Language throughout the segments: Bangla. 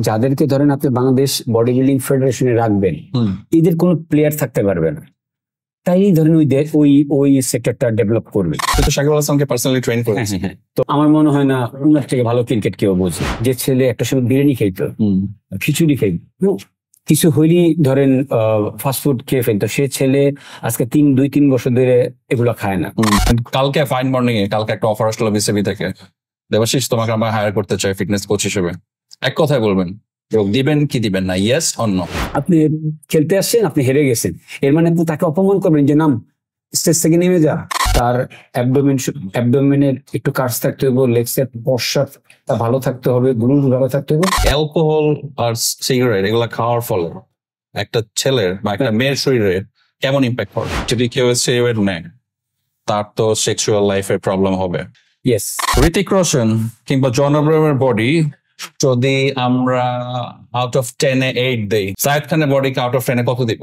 যাদেরকে ধরেন আপনি বাংলাদেশ বডি বিল্ডিং ফেডারেশনে রাখবেন, এদের কোনো প্লেয়ার থাকতে পারবে না, তাই ধরেন ওই সেক্টরটা ডেভেলপ করবে। তো সাকিব আল হাসানকে পার্সোনালি ট্রেন করেছে। তো আমার মনে হয় না ওনার থেকে ভালো ক্রিকেট কেউ বোঝে। যে ছেলে একটা সময় বিরিয়ানি খাইতো, খিচুড়ি খাইতো, কিছু হইলেই ধরেন ফাস্টফুড খেয়ে ফেলতো, সে ছেলে আজকে 2-3 বছর ধরে এগুলো খায় না। কালকে ফাইন মর্নিং এ কালকে একটা অফার আসলো বিসিবি থেকে, দেবাশিস তোমাকে আমরা হায়ার করতে চাই ফিটনেস কোচ হিসেবে, এক কথায় বলবেন যোগ দিবেন কি দিবেন না, ইয়েস অর নো? আপনি খেলতে আসছেন, আপনি হেরে গেছেন, এর মানে আপনি তাকে অপমান করবেন যে নাম স্টেজ থেকে নেমে যা। তার অ্যাবডোমেনের একটু কাজ থাকতে হবে, লেগসের পশ্চাৎ ভালো থাকতে হবে, গ্রুপ ভালো থাকতে হবে। অ্যালকোহল আর সিগারেট এগুলা খাওয়ার ফলে একটা ছেলের বা একটা মেয়ের শরীরে কেমন ইম্প্যাক্ট পড়ে? যদি কেউ স্টেরয়েড নেয় তার তো সেক্সুয়াল লাইফে প্রবলেম হবে। ইয়েস, ঋতিক রোশন কিংবা জন আব্রাহামের বডি যদি আমরা আউট অফ 10 এ 8 দেই, সাইদ খানের বডিকে আউট অফ 10 এ কত দিব?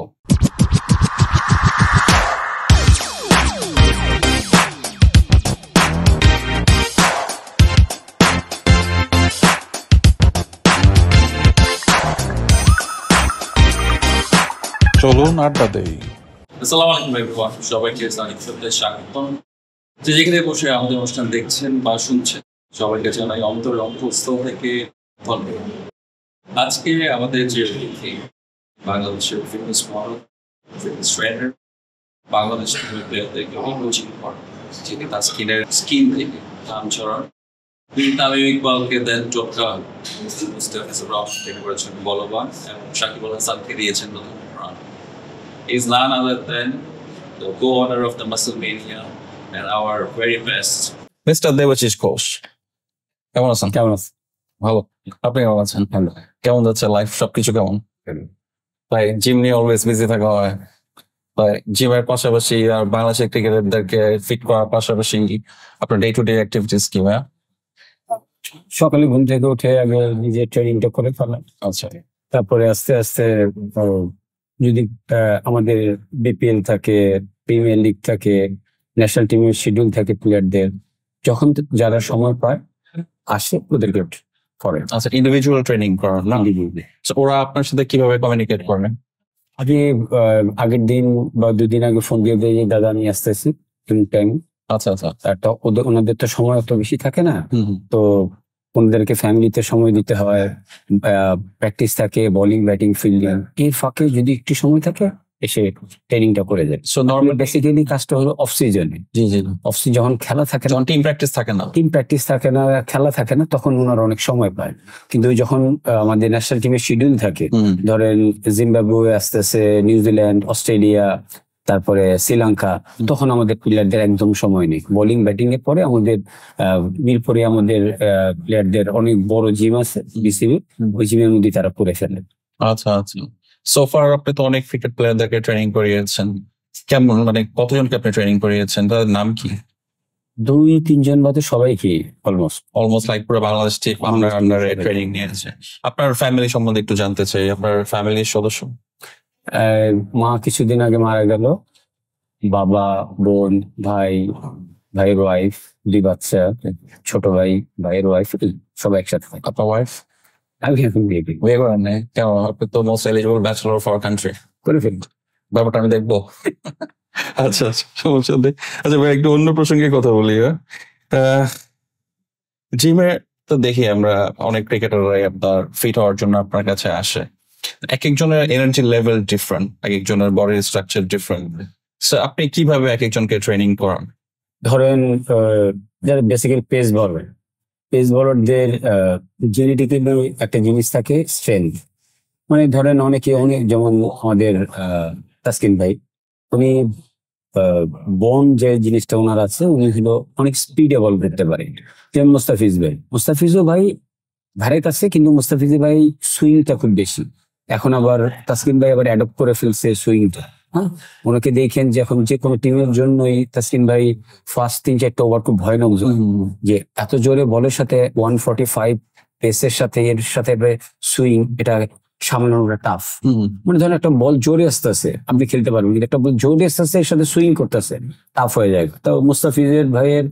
চলুন আড্ডা দেই। আসসালামু আলাইকুম এভরিওয়ান, সবাইকে সানিক শব্দে স্বাগতম। যেখানে বসে আমাদের অনুষ্ঠান দেখছেন বা শুনছেন সবাইকে জানাই অন্তরের অন্তঃস্থল থেকে ধন্যবাদ। আজকে আমাদের যে অতিথি বাংলাদেশের fitness model, fitness trainer, Bangladesh প্লেয়ারদেরকে কোচিং করেন, যিনি তার স্কিন থেকে নাম ছড়ান, তিনি তামিম ইকবালকে দেন টোটকা, মুস্তাফিজুর রহমান করেছেন বলবান এবং সাকিব আল হাসানকে দিয়েছেন নতুন প্রাণ। Is none other than the co-owner of the Musclemania and our very best mister Debashis Ghosh. কেমন আছেন? কেমন আছে? ভালো, আপনি কেমন আছেন? ভালো। কেমন যাচ্ছে লাইফ, সবকিছু কেমন? তাই জিম নিয়ে অলওয়েজ বিজি থাকা হয়, তাই জিমের পাশাপাশি আর বাংলাদেশের ক্রিকেটারদেরকে ফিট করার পাশাপাশি আপনার ডে টু ডে অ্যাক্টিভিটিস কি ভাইয়া? সকালে ঘুম থেকে উঠে আগে নিজের ট্রেনিংটা করে ফেলেন, আচ্ছা, তারপরে আস্তে আস্তে যদি আমাদের বিপিএল থাকে, প্রিমিয়ার লিগ থাকে, ন্যাশনাল টিমের শিডিউল থাকে প্লেয়ারদের, যখন যারা সময় পায় আসে ওদেরকে করে। আচ্ছা, ইন্ডিভিজুয়াল ট্রেনিং করেন না? So, ওরা আপনার সাথে কিভাবে কমিউনিকেট করেন? আগে আগের দিন বা 2 দিন আগে ফোন দিয়ে দেয়, দাদা আমি আসতেছি টাইম। আচ্ছা আচ্ছা, ওনাদের তো সময় অত বেশি থাকে না, তো ওনাদেরকে ফ্যামিলিতে সময় দিতে হয়, প্র্যাকটিস থাকে, বোলিং ব্যাটিং ফিল্ডিং, এর ফাঁকে যদি একটু সময় থাকে এসে ট্রেনিংটা করে যায়। সো নর্মাল বেসিক্যালি কাজটা হলো অফ সিজনে। জি জি, অফ সিজন যখন খেলা থাকে না, যখন টিম প্র্যাকটিস থাকে না, খেলা থাকে না, তখন ওনারা অনেক সময় পায়। কিন্তু যখন আমাদের ন্যাশনাল টিমের শিডিউল থাকে, ধরেন জিম্বাবুয়ে আসতেছে, নিউজিল্যান্ড, অস্ট্রেলিয়া, তারপরে শ্রীলঙ্কা, তখন আমাদের প্লেয়ারদের একদম সময় নেই। বোলিং ব্যাটিং এর পরে আমাদের মিরপুরে আমাদের প্লেয়ারদের অনেক বড় জিম আছে বিসিবি, ওই জিমের মধ্যে তারা করে ফেলে। আচ্ছা আচ্ছা, সোফার আপনি তো অনেক ক্রিকেট প্লেয়ারদেরকে ট্রেনিং করিয়েছেন, কেমন মানে কতজনকে আপনি ট্রেনিং করিয়েছেন, তাদের নাম কি? 2-3 জন বাদে সবাই কি অলমোস্ট লাইক পুরো বাংলাদেশ টিম আপনার আন্ডারে ট্রেনিং নিয়েছে। আপনার ফ্যামিলি সম্বন্ধে একটু জানতে চাই, আপনার ফ্যামিলির সদস্য? মা কিছুদিন আগে মারা গেল, বাবা, বোন, ভাইয়ের ওয়াইফ, 2 বাচ্চা, ছোট ভাইয়ের ওয়াইফ, সবাই একসাথে থাকে। আপনার ওয়াইফ? আমি এখন বিয়ে করেন নাই? কেন? আপনি তো most eligible bachelor of our country. করে ফেলবো, ব্যাপারটা আমি দেখবো। আচ্ছা আচ্ছা, সমস্যা নেই। আচ্ছা ভাই, একটু অন্য প্রসঙ্গে কথা বলি। জিমে তো দেখি আমরা অনেক ক্রিকেটাররাই আপনার ফিট হওয়ার জন্য আপনার কাছে আসে। এক একজনের এনার্জি লেভেল ডিফারেন্ট, এক একজনের বডির স্ট্রাকচার ডিফারেন্ট। সো আপনি কিভাবে এক একজনকে ট্রেনিং করান? ধরেন যারা বেসিক্যালি পেস বলারদের জেনেটিক্যালি একটা জিনিস থাকে স্ট্রেংথ, মানে ধরেন অনেক যেমন আমাদের তাসকিন ভাই, উনি বোন যে জিনিসটা ওনার আছে, উনি হলো অনেক স্পিডে বল করতে পারে। যেমন মুস্তাফিজও ভাই ভারের কাছে, কিন্তু মুস্তাফিজ ভাই সুইংটা খুব বেশি। এখন আবার তাসকিন ভাই আবার অ্যাডপ্ট করে ফেলছে সুইংটা। হ্যাঁ, ওনাকে দেখেন যে এখন যে কোনো টিমের জন্যই তাসকিন ভাই ফার্স্ট 3-4টা ওভার খুব ভয়ানক, যে এত জোরে বলের সাথে 145 পেসের সাথে এর সাথে সুইং, এটা সামলানোটা টাফ। মানে ধরেন একটা বল জোরে আসতেছে, আপনি খেলতে পারবেন, কিন্তু একটা বল জোরে আসতেছে এর সাথে সুইং করতেছে, টাফ হয়ে যায়। তো মুস্তাফিজের ভাইয়ের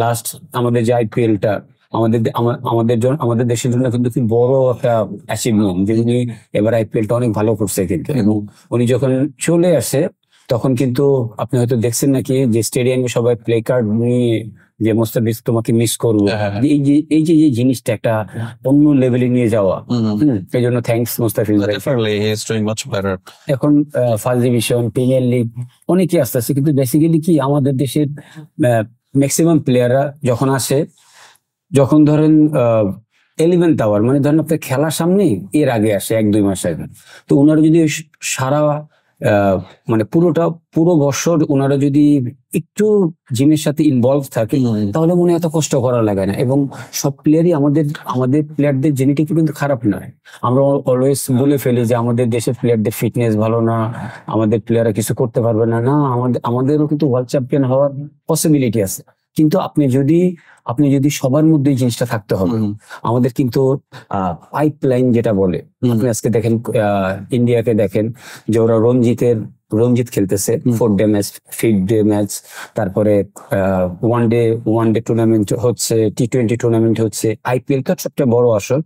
লাস্ট আমাদের যে আইপিএলটা, আমাদের দেশের জন্য কিন্তু খুব বড় একটা অ্যাচিভমেন্ট যে উনি এবার আইপিএলটা অনেক ভালো করছে কিন্তু, এবং উনি যখন চলে আসে তখন কিন্তু আপনি হয়তো দেখছেন নাকি যে স্টেডিয়ামে সবাই প্লে কার্ড নিয়ে যে মোস্তাফিজ তোমাকে মিস করবো, হ্যাঁ। এই যে জিনিসটা একটা অন্য লেভেলে নিয়ে যাওয়া, এই জন্য থ্যাঙ্কস মোস্তাফিজ ভাই। Definitely he is doing much better. এখন ফার্স্ট ডিভিশন, প্রিমিয়ার লিগ অনেকে আসতে আসছে, কিন্তু বেসিক্যালি কি আমাদের দেশের ম্যাক্সিমাম প্লেয়াররা যখন আসে, যখন ধরেন 11th আওয়ার, মানে ধরেন আপনার খেলার সামনে এর আগে আসে 1-2 মাস আগে, তো ওনারা যদি সারা মানে পুরো বছর ওনারা যদি একটু জিমের সাথে ইনভলভ থাকে তাহলে মনে হয় এত কষ্ট করা লাগে না। এবং সব প্লেয়ারই আমাদের প্লেয়ারদের জেনেটিক কিন্তু খারাপ নয়। আমরা অলওয়েজ বলে ফেলি যে আমাদের দেশের প্লেয়ারদের ফিটনেস ভালো না, আমাদের প্লেয়াররা কিছু করতে পারবে না। না, আমাদেরও কিন্তু ওয়ার্ল্ড চ্যাম্পিয়ন হওয়ার পসিবিলিটি আছে, কিন্তু আপনি যদি সবার মধ্যে এই জিনিসটা থাকতে হবে। আমাদের কিন্তু পাইপলাইন যেটা বলে, আপনি আজকে দেখেন ইন্ডিয়াকে দেখেন যে ওরা রঞ্জিত খেলতেছে, 4 ডে ম্যাচ, 5 ডে ম্যাচ, তারপরে ওয়ান ডে টুর্নামেন্ট হচ্ছে, T20 টুর্নামেন্ট হচ্ছে, আইপিএল তো সবচেয়ে বড় আসর।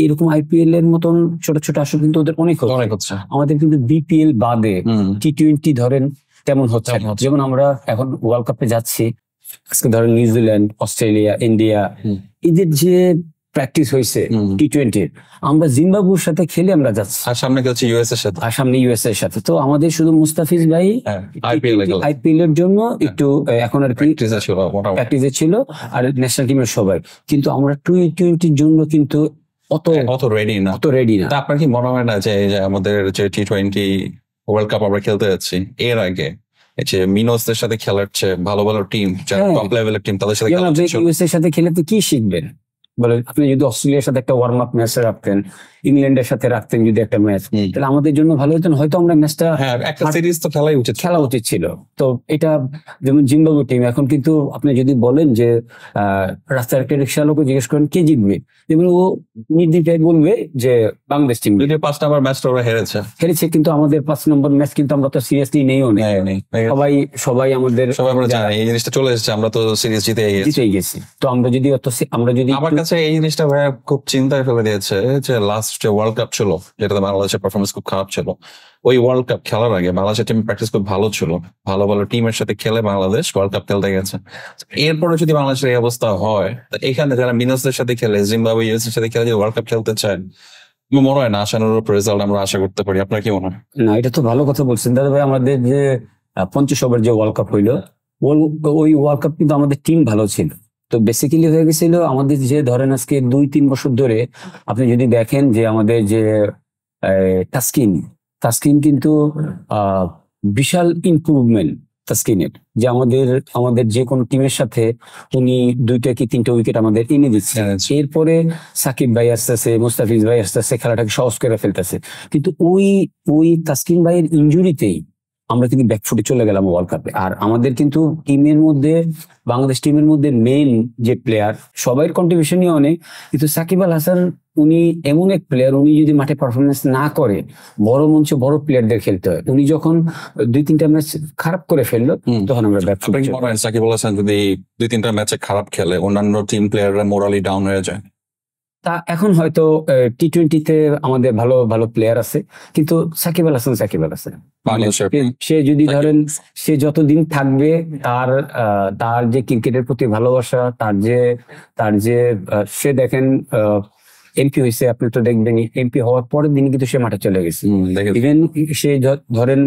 এরকম আইপিএল এর মতন ছোট ছোট আসর কিন্তু ওদের অনেক হচ্ছে। আমাদের কিন্তু বিপিএল বাদে T20 ধরেন তেমন হচ্ছে না। যেমন আমরা এখন ওয়ার্ল্ড কাপে যাচ্ছি, আজকে ধরেন নিউজিল্যান্ড, অস্ট্রেলিয়া, ইন্ডিয়া, এদের যে প্র্যাকটিস হয়েছে T20, আমরা জিম্বাবুয়ের সাথে খেলে আমরা যাচ্ছি, আর সামনে খেলছে ইউএস এর সাথে, আর সামনে ইউএস এর সাথে। তো আমাদের শুধু মুস্তাফিজ ভাই আইপিএল এর জন্য একটু এখন আর কি প্র্যাকটিসে ছিল, আর ন্যাশনাল টিমের সবাই, কিন্তু আমরা T20 জন্য কিন্তু অত রেডি না। তা আপনার কি মনে হয় না যে আমাদের যে T20 ওয়ার্ল্ড কাপ আমরা খেলতে যাচ্ছি, এর আগে যে মিনোসদের সাথে খেলার চেয়ে ভালো ভালো টিম, যারা টপ লেভেলের টিম, তাদের সাথে ইউএস এর সাথে খেলে তো কি শিখবেন বলে? আপনি যদি অস্ট্রেলিয়ার সাথে একটা ওয়ার্ম আপ ম্যাচ রাখতেন, ইংল্যান্ডের সাথে রাখতেন যদি একটা ম্যাচ, তাহলে আমাদের জন্য ভালো হতো। হয়তো আমরা ম্যাচটা একটা সিরিজ তো খেলা উচিত ছিল। তো এটা যেমন জিম্বাবুয়ে টিম, এখন কিন্তু আপনি যদি বলেন যে রাস্তার একটা রিক্সা লোক জিজ্ঞেস করেন কে জিতবে, যেমন ও নির্দিষ্ট বলবে যে বাংলাদেশ টিম। 5 নম্বর ম্যাচটা ওরা হেরেছে, কিন্তু আমাদের 5 নম্বর ম্যাচ কিন্তু আমরা তো সিরিয়াসলি নেইও না। সবাই আমরা জানি এই জিনিসটা চলে এসেছে, আমরা তো সিরিজ জিতেই গেছি। তো আমরা যদি আমার কাছে এই জিনিসটা ভাইয়া খুব চিন্তায় ফেলে দিয়েছে যে লাস্ট যে ওয়ার্ল্ড কাপ ছিল, যেটাতে বাংলাদেশের পারফরমেন্স খুব খারাপ ছিল, ওই ওয়ার্ল্ড কাপ খেলার আগে বাংলাদেশের টিম প্র্যাকটিস খুব ভালো ছিল, ভালো ভালো টিমের সাথে খেলে বাংলাদেশ ওয়ার্ল্ড কাপ খেলতে গেছে। এরপরে যদি বাংলাদেশের এই অবস্থা হয়, এখানে যারা মিনোসদের সাথে খেলে, জিম্বাবুয়ে, ইউএস এর সাথে খেলে যদি ওয়ার্ল্ড কাপ খেলতে চান, মনে হয় না আশানুরূপ রেজাল্ট আমরা আশা করতে পারি। আপনার কি মনে হয়? না, এটা তো ভালো কথা বলছেন দাদা ভাই। আমাদের যে 50 ওভার যে ওয়ার্ল্ড কাপ হইলো, ওই ওয়ার্ল্ড কাপ কিন্তু আমাদের টিম ভালো ছিল। তো বেসিক্যালি হয়ে গেছিল আমাদের যে ধরেন আজকে 2-3 বছর ধরে আপনি যদি দেখেন যে আমাদের যে তাসকিন কিন্তু বিশাল ইমপ্রুভমেন্ট তাসকিনের, যে আমাদের যে কোনো টিমের সাথে উনি 2টা কি 3টা উইকেট আমাদের এনে দিচ্ছে। এরপরে সাকিব ভাই আসতেছে, মুস্তাফিজ ভাই আসতেছে, খেলাটাকে সহজ করে ফেলতেছে। কিন্তু ওই তাসকিন ভাইয়ের ইনজুরিতেই আমরা কিন্তু ব্যাকফুটে চলে গেলাম ওয়ার্ল্ড কাপে। আর আমাদের কিন্তু বাংলাদেশ টিমের মধ্যে মেইন যে প্লেয়ার, সবাই কন্ট্রিবিউশনই অনেক, কিন্তু সাকিব আল হাসান উনি এমন এক প্লেয়ার, উনি যদি মাঠে পারফরমেন্স না করে, বড় মঞ্চে বড় প্লেয়ারদের খেলতে হয়। উনি যখন 2-3টা ম্যাচ খারাপ করে ফেললো, তখন আমরা ব্যাকফুটে। সাকিব আল হাসান যদি 2-3টা ম্যাচে খারাপ খেলে, অন্যান্য টিম প্লেয়াররা মোরালি ডাউন হয়ে যায়। তা এখন হয়তো T20-তে আমাদের ভালো ভালো প্লেয়ার আছে, কিন্তু সাকিব আল হাসান সে যদি ধরেন সে যতদিন থাকবে, তার যে ক্রিকেটের প্রতি ভালোবাসা, তার যে সে দেখেন এমপি হয়েছে, আপনি তো দেখবেন এমপি হওয়ার পরের দিন কিন্তু সে মাঠে চলে গেছে। ইভেন সে ধরেন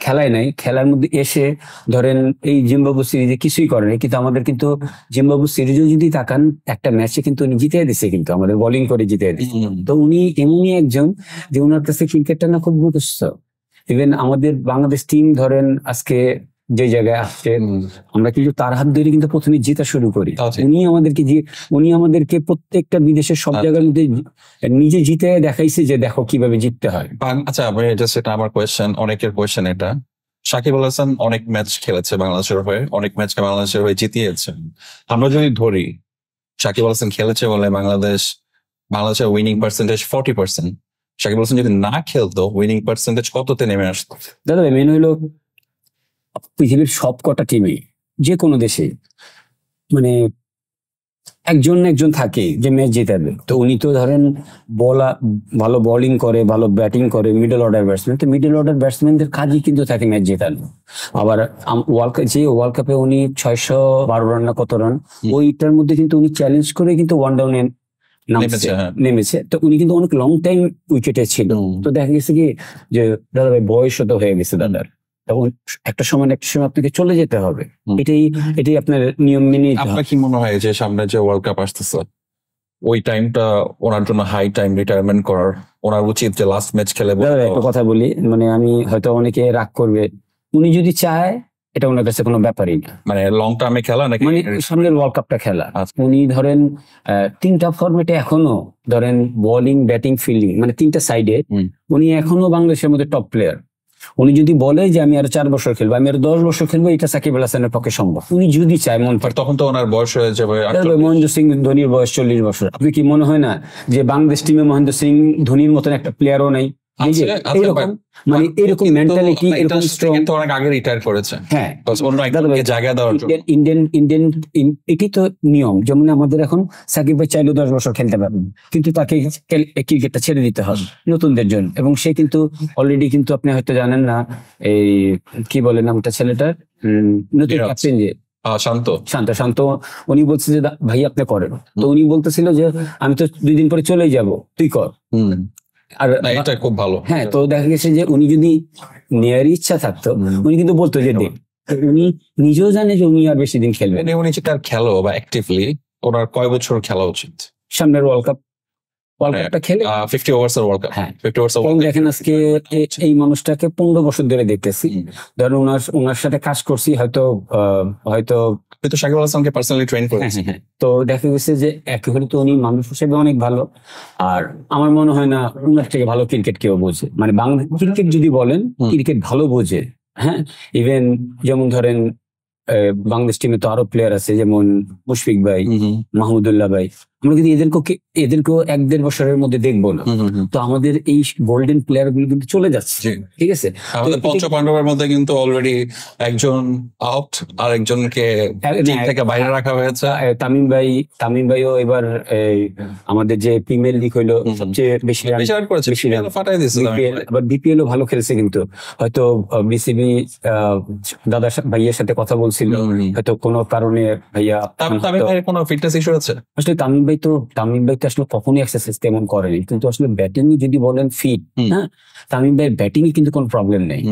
খেলায় নাই, খেলার মধ্যে এসে ধরেন এই জিম্বাবুয়ে সিরিজে কিছুই করে নাই, কিন্তু আমাদের কিন্তু জিম্বাবুয়ে সিরিজও যদি তাকান, একটা ম্যাচে কিন্তু উনি জিতে দিচ্ছে, কিন্তু আমাদের বোলিং করে জিতে দিচ্ছে। তো উনি এমনই একজন যে ওনার কাছে ক্রিকেটটা না খুব গুরুত্ব। ইভেন আমাদের বাংলাদেশ টিম ধরেন আজকে যে জায়গায় আসছে, আমরা কিন্তু তার হাত ধরে কিন্তু প্রথমে জেতা শুরু করি। উনি আমাদেরকে প্রত্যেকটা বিদেশের সব জায়গার মধ্যে নিজে জিতে দেখাইছে যে দেখো কিভাবে জিততে হয়। আচ্ছা, এটা আমার কোয়েশ্চেন, অনেকের কোয়েশ্চেন এটা। সাকিব আল হাসান অনেক ম্যাচ খেলেছে বাংলাদেশের হয়ে, অনেক ম্যাচকে বাংলাদেশের হয়ে জিতিয়েছে। আমরা যদি ধরি সাকিব আল হাসান খেলেছে বলে বাংলাদেশের উইনিং পার্সেন্টেজ 40%, সাকিব আল হাসান যদি না খেলতো উইনিং পার্সেন্টেজ কততে নেমে আসতো? দাদা মেন হইলো পৃথিবীর সব কটা টিমে, যে কোনো দেশে, মানে একজন একজন থাকে যে ম্যাচ জেতাবে। তো উনি তো ধরেন ভালো বোলিং করে, ভালো ব্যাটিং করে, মিডল অর্ডার ব্যাটসম্যান। তো মিডল অর্ডার ব্যাটসম্যানদের কাজই কিন্তু থাকে ম্যাচ জেতানো। আবার ওয়ার্ল্ড কাপে উনি 612 রান না কত রান, ওইটার মধ্যে কিন্তু উনি চ্যালেঞ্জ করে কিন্তু ওয়ান ডাউনে নেমেছে। তো উনি কিন্তু অনেক লং টাইম উইকেটে ছিল। তো দেখা গেছে কি যে দাদা ভাই বয়স তো হয়ে গেছে দাদার, তখন একটা সময় আপনাকে চলে যেতে হবে। এটাই আপনার নিয়ম মেনে নিতে হবে। আপনার কি মনে হয় যে সামনে যে ওয়ার্ল্ড কাপ আসতেছে ওই টাইমটা ওনার জন্য হাই টাইম রিটায়ারমেন্ট করার, ওনার উচিত যে লাস্ট ম্যাচ খেলে? একটা কথা বলি, মানে আমি হয়তো অনেকে রাগ করবে, উনি যদি চায় এটা ওনার কাছে কোনো ব্যাপারই না। মানে লং টার্মে খেলা নাকি মানে সামনের ওয়ার্ল্ড কাপটা খেলা। উনি ধরেন 3টা ফরম্যাটে এখনো ধরেন বোলিং, ব্যাটিং, ফিল্ডিং মানে 3টা সাইডে উনি এখনো বাংলাদেশের মধ্যে টপ প্লেয়ার। উনি যদি বলে যে আমি আরো 4 বছর খেলবো, আমি আরো 10 বছর খেলবো, এটা সাকিব আল হাসানের পক্ষে সম্ভব। উনি যদি চায় মন, তখন তো ওনার বয়স হয়ে যাবে। মহেন্দ্র সিং ধোনির বয়স 40 বছর। আপনি কি মনে হয় না যে বাংলাদেশ টিমে মহেন্দ্র সিং ধোনির মতন একটা প্লেয়ারও নাই? মানে এরকম মেন্টালিটি, এরকম স্ট্রং তো অনেক আগে রিটায়ার করেছে। হ্যাঁ, অন্য একজনকে জায়গা দেওয়ার জন্য ইন্ডিয়ান এটি তো নিয়ম। যেমন আমাদের এখন সাকিব ভাই চাইলেও 10 বছর খেলতে পারবেন, কিন্তু তাকে ক্রিকেটটা ছেড়ে দিতে হবে নতুনদের জন্য। এবং সে কিন্তু অলরেডি কিন্তু আপনি হয়তো জানেন না, এই কি বলে নামটা ছেলেটার, নতুন ক্যাপ্টেন যে শান্ত, উনি বলছে যে ভাই আপনি করেন। তো উনি বলতেছিল যে আমি তো 2 দিন পরে চলেই যাব, তুই কর। আর এটা খুব ভালো। হ্যাঁ, তো দেখা গেছে যে উনি যদি নেয়ার ইচ্ছা থাকতো উনি কিন্তু বলতো যে দেখ। উনি নিজেও জানে যে উনি আর বেশি দিন খেলবেন। উনি যেটা খেলো বা অ্যাক্টিভলি ওনার কয় বছর খেলা উচিত? সামনের ওয়ার্ল্ড কাপটা খেলে 50 ওভার্স ওয়ার্ল্ড কাপ। হ্যাঁ, 50 ওভার্স। দেখেন আজকে এই মানুষটাকে 15 বছর ধরে দেখতেছি, ধরুন ওনার সাথে কাজ করছি, হয়তো সাকিব আল হাসানকে পার্সোনালি ট্রেন করেছি। তো দেখা গেছে যে একেবারে তো উনি মানুষ হিসেবে অনেক ভালো। আর আমার মনে হয় না উনার থেকে ভালো ক্রিকেট কেউ বোঝে। মানে বাংলা ক্রিকেট যদি বলেন, ক্রিকেট ভালো বোঝে। হ্যাঁ, ইভেন যেমন ধরেন বাংলাদেশ টিমে তো আরো প্লেয়ার আছে, যেমন মুশফিক ভাই, মাহমুদুল্লাহ ভাই। আমরা কিন্তু এদেরকেও 1-1.5 বছরের মধ্যে দেখবো না। তো আমাদের এই গোল্ডেন প্লেয়ার গুলো কিন্তু চলে যাচ্ছে। ঠিক আছে, আমাদের পঞ্চপাণ্ডবের মধ্যে কিন্তু অলরেডি একজন আউট, আর একজনকে থেকে বাইরে রাখা হয়েছে। তামিম ভাইও এবার আমাদের যে প্রিমিয়ার লিগ হইলো সবচেয়ে বেশি রান করেছে, ফাটাই দিয়েছে। আবার বিপিএল ও ভালো খেলছে, কিন্তু হয়তো বিসিবি দাদা ভাইয়ের সাথে কথা বলছিল, হয়তো কোনো কারণে ভাইয়া তামিম ভাইয়ের কোনো ফিটনেস ইস্যু আছে। আসলে তামিম ভাই তো আসলে কখনোই এক্সারসাইজ তেমন করেনি, কিন্তু আসলে ব্যাটিং যদি বলেন ফিট, হ্যাঁ, তামিম ভাইয়ের ব্যাটিং এ কিন্তু কোনো প্রবলেম নেই।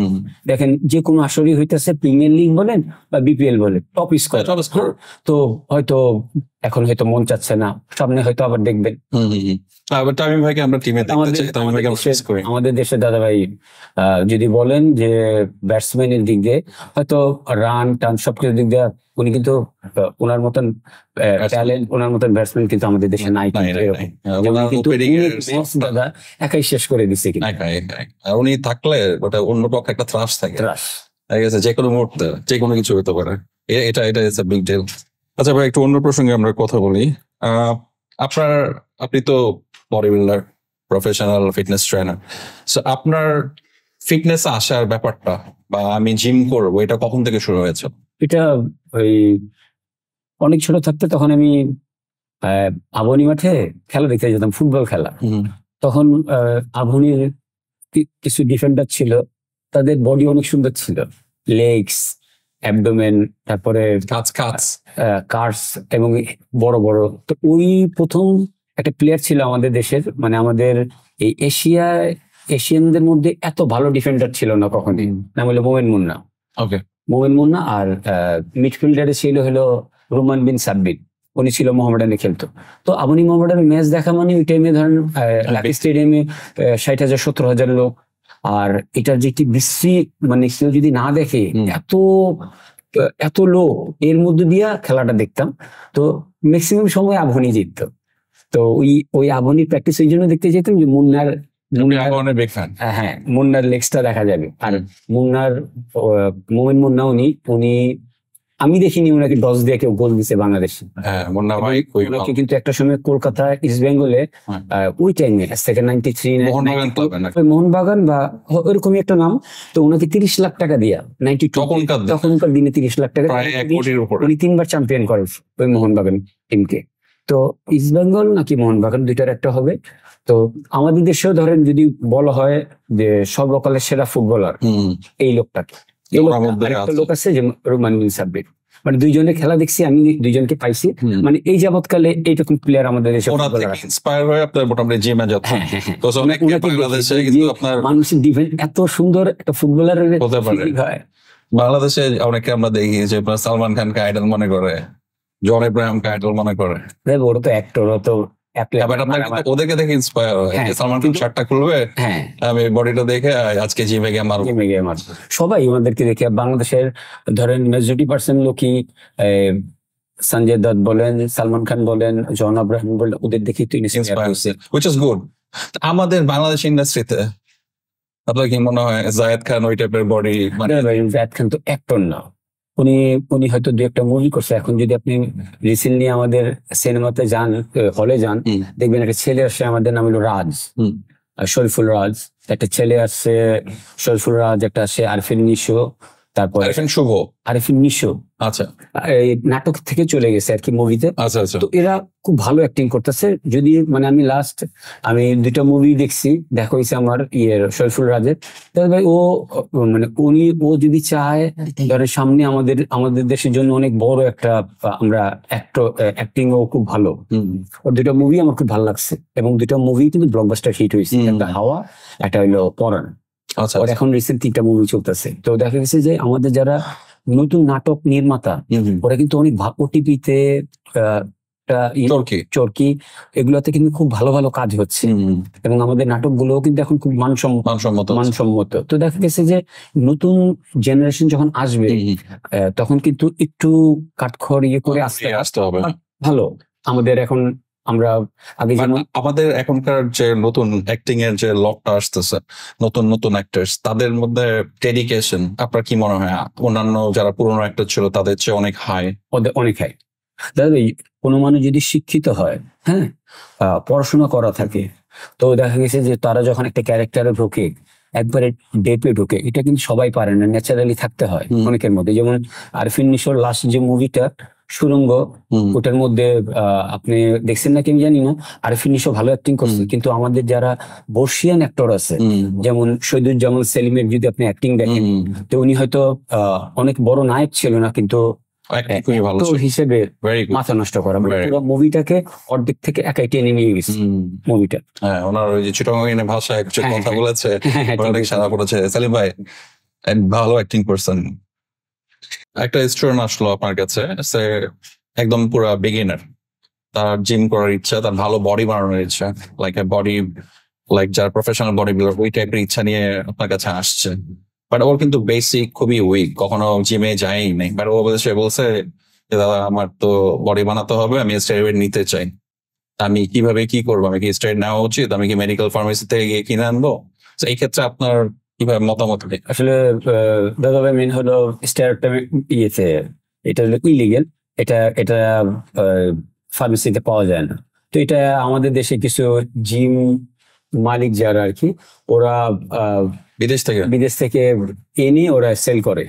দেখেন যে কোনো আসরই হইতেছে, প্রিমিয়ার লিগ বলেন বা বিপিএল বলেন, টপ স্কোর। তো হয়তো এখন হয়তো মন চাচ্ছে না, সামনে হয়তো আবার দেখবেন। তামিম ভাইকে আমরা টিমে দেখতে চাই। তামিম ভাইকে আমাদের দেশের দাদা ভাই যদি বলেন যে ব্যাটসম্যানের দিক দিয়ে হয়তো রান টান সবকিছু দিক দিয়ে উনি কিন্তু ওনার মতন ট্যালেন্ট, ওনার মতন ব্যাটসম্যান কিন্তু আমাদের দেশে নাই। দাদা একাই শেষ করে দিচ্ছে। উনি থাকলে ওটা অন্য পক্ষে একটা ত্রাস থাকে, ঠিক আছে, যে কোনো মুহূর্তে যে কোনো কিছু হতে পারে। এটা বিগ ডিল। আচ্ছা ভাই, একটু অন্য প্রসঙ্গে আমরা কথা বলি। আপনি তো body builder, professional fitness trainer. So আপনার ফিটনেস আসার ব্যাপারটা বা আমি জিম করবো, এটা কখন থেকে শুরু হয়েছে? এটা ওই অনেক ছোট থাকতে, তখন আমি আবনি মাঠে খেলা দেখতে যেতাম, ফুটবল খেলা। তখন আবনির কিছু ডিফেন্ডার ছিল, তাদের বডি অনেক সুন্দর ছিল, লেগস, অ্যাবডোমেন, তারপরে কার্স এবং বড় বড়। তো ওই প্রথম একটা প্লেয়ার ছিল আমাদের দেশের, মানে আমাদের এই এশিয়ানদের মধ্যে এত ভালো ডিফেন্ডার ছিল না কখনই, নাম হলো মোমেন মুন্না। মোমেন মুন্না। আর মিডফিল্ডারে ছিল হলো রোমান বিন সাব্বির, উনি ছিল মোহামেডানে খেলতো। তো আবনি মোহামেডানের ম্যাচ দেখা মানে ওই টাইমে ধরেন লাকি স্টেডিয়ামে 60,000 70,000 লোক। আর এটার যেটি বিশ্রী, মানে কেউ যদি না দেখে, এত লোক এর মধ্যে দিয়া খেলাটা দেখতাম। তো ম্যাক্সিমাম সময় আবনি জিতত। তো ওই আবনির প্র্যাকটিস এই জন্য দেখতে যেতাম যে মুন্নার হ্যাঁ, মুন্নার লেগসটা দেখা যাবে। আর মোমেন মুন্না উনি আমি দেখিনি ওনাকে 10 দিয়ে কেউ গোল দিছে বাংলাদেশে। ওনাকে কিন্তু একটা সময় কলকাতা ইস্ট বেঙ্গলে ওই টাইমে 93 মোহনবাগান বা ওরকমই একটা নাম, তো ওনাকে 30 লাখ টাকা দিয়া 92 তখনকার দিনে 30 লাখ টাকা উনি 3বার চ্যাম্পিয়ন করেন ওই মোহনবাগান টিমকে। তো ইস্ট বেঙ্গল নাকি মোহনবাগান দুইটার একটা হবে। তো আমাদের দেশেও ধরেন যদি বলা হয় যে সর্বকালের সেরা ফুটবলার এই লোকটাকে, এই ওনার লোকটা, মধ্যে আরেকটা আছে। লোক আছে যে রোমান বিন সাব্বির, মানে দুইজনের খেলা দেখছি আমি, দুইজনকে পাইছি, মানে এই যাবৎকালে এইরকম প্লেয়ার আমাদের দেশে ওনার ফুটবলার থেকে আছে। ইন্সপায়ার হয়ে আপনার মোটামুটি জিমে যাচ্ছেন। হ্যাঁ হ্যাঁ হ্যাঁ, তো অনেকে উনাকে বাংলাদেশে দেখেছি কিন্তু যে আপনার মানুষের ডিফেন্স এত সুন্দর একটা ফুটবলারের হতে পারে। হয়। বাংলাদেশে অনেকে আমরা দেখি যে আপনার সালমান খানকে আইডল মনে করে, জন ইব্রাহিমকে আইডল মনে করে। ওরা তো অ্যাক্টর, ও তো এবার আপনার কিন্তু ওদেরকে দেখে ইন্সপায়ার হয় হ্যাঁ, যে সালমান খান কিন্তু- শার্টটা খুলবে, হ্যাঁ আমি বডিটা দেখে আজকে জিমে গিয়ে মারবো। গেমে গেম আছে। সবাই ওনাদেরকে দেখে বাংলাদেশের ধরেন মেজরিটি% লোকই সঞ্জয় দত্ত বলেন, সালমান খান বলেন, জন আব্রাহাম বলেন, ওদের দেখেই তো ইন্সপায়ার ইন্সপায়ার হয়েছে। Which is good. আমাদের বাংলাদেশ ইন্ডাস্ট্রিতে আপনার কি মনে হয় জায়েদ খান ওই টাইপের বডি মানে জায়েদ খান তো অ্যাক্টর না, উনি উনি হয়তো দু একটা মুভি করছে। এখন যদি আপনি রিসেন্টলি আমাদের সিনেমাতে যান, হলে যান, দেখবেন একটা ছেলে আসছে, আমাদের নাম হলো রাজ, শরীফুল রাজ, একটা ছেলে আসছে শরীফুল রাজ, একটা আসছে আরফিন নিশো, তারপরে আরিফিন শুভ। আরফিন নিশো আচ্ছা এই নাটক থেকে চলে গেছে আর কি মুভিতে। আচ্ছা আচ্ছা তো এরা খুব ভালো অ্যাক্টিং করতেছে। যদি মানে আমি দুইটা মুভি দেখছি, দেখা হয়েছে আমার শরীফুল রাজের। তাহলে ভাই ও মানে ও যদি চায়, ধরে সামনে আমাদের দেশের জন্য অনেক বড় একটা আমরা অ্যাক্টিং ও খুব ভালো। ওর দুইটা মুভি আমার খুব ভালো লাগছে, এবং দুইটা মুভি কিন্তু ব্লকবাস্টার হিট হয়েছে, একটা হাওয়া, একটা হইলো পরাণ। আচ্ছা ওর এখন রিসেন্ট 3টা মুভি চলতেছে। তো দেখা গেছে যে আমাদের যারা নতুন নাটক নির্মাতা, ওরা কিন্তু অনেক ওটিপিতে, তুর্কি চরকি, এগুলোতে কিন্তু খুব ভালো ভালো কাজ হচ্ছে, এবং আমাদের নাটকগুলোও কিন্তু এখন খুব মানসম্মত। মানসম্মত। তো দেখা গেছে যে নতুন জেনারেশন যখন আসবে, তখন কিন্তু একটু কাঠখড় ইয়ে করে আসতে হবে। ভালো। আমাদের এখন আমরা আগে যেমন আমাদের এখনকার যে নতুন অ্যাক্টিং এর যে লকটা আসতেছে, নতুন নতুন অ্যাক্টরস, তাদের মধ্যে ডেডিকেশন আপনার কি মনে হয় অন্যান্য যারা পুরনো অ্যাক্টর ছিল তাদের চেয়ে অনেক হাই? ওদের অনেক হাই। দাদা কোনো মানুষ যদি শিক্ষিত হয়, হ্যাঁ, পড়াশোনা করা থাকে, তো দেখা গেছে যে তারা যখন একটা ক্যারেক্টারে ঢোকে, একবারে ডেপে ঢোকে, এটা কিন্তু সবাই পারে না, ন্যাচারালি থাকতে হয় অনেকের মধ্যে। যেমন আরফিন নিশোর লাস্ট যে মুভিটা সুড়ঙ্গ, ওটার মধ্যে আপনি দেখছেন নাকি আমি জানি না, আরফিন নিশো ভালো অ্যাক্টিং করছে, কিন্তু আমাদের যারা বর্ষিয়ান অ্যাক্টর আছে, যেমন শহীদুজ্জামান সেলিমের যদি আপনি অ্যাক্টিং দেখেন, তো উনি হয়তো অনেক বড় নায়ক ছিল না, কিন্তু খুবই ভালো actor হিসেবে ভেরি গুড। মাথা নষ্ট করা, মানে Very পুরো মুভিটাকে অর্ধেক থেকে একাই টেনে নিয়ে গেছে মুভিটা। হ্যাঁ, ওনার ওই যে চিটাগাং ভাষায় কিছু হ্যাঁ, কথা হ্যাঁ। বলেছে, হ্যাঁ, অনেক সাদা করেছে। সালিম ভাই ভালো অ্যাক্টিং করছেন। একটা স্টুডেন্ট আসলো আপনার কাছে, সে একদম পুরো বিগিনার, তার জিম করার ইচ্ছা, তার ভালো বডি বানানোর ইচ্ছা, লাইক যার প্রফেশনাল বডি বিল্ডার ওই টাইপের ইচ্ছা নিয়ে আপনার কাছে আসছে। বাট ওর কিন্তু বেসিক খুবই উইক, কখনো জিমে যায়ই নেই। বাট ও বলছে যে দাদা আমার তো বডি বানাতে হবে, আমি স্টেরয়েড নিতে চাই, আমি কিভাবে কি করবো, আমি কি স্টেরয়েড নেওয়া উচিত, আমি কি মেডিকেল ফার্মেসি থেকে গিয়ে কিনে আনবো? তো এই ক্ষেত্রে আপনার কিভাবে মতামত? আসলে দাদা ভাই মেন হলো স্টেরয়েডটা ইয়েতে, এটা হলো ইলিগেল, এটা এটা ফার্মেসিতে পাওয়া যায় না। তো এটা আমাদের দেশে কিছু জিম মালিক যারা আর কি, ওরা বিদেশ থেকে এনে ওরা সেল করে।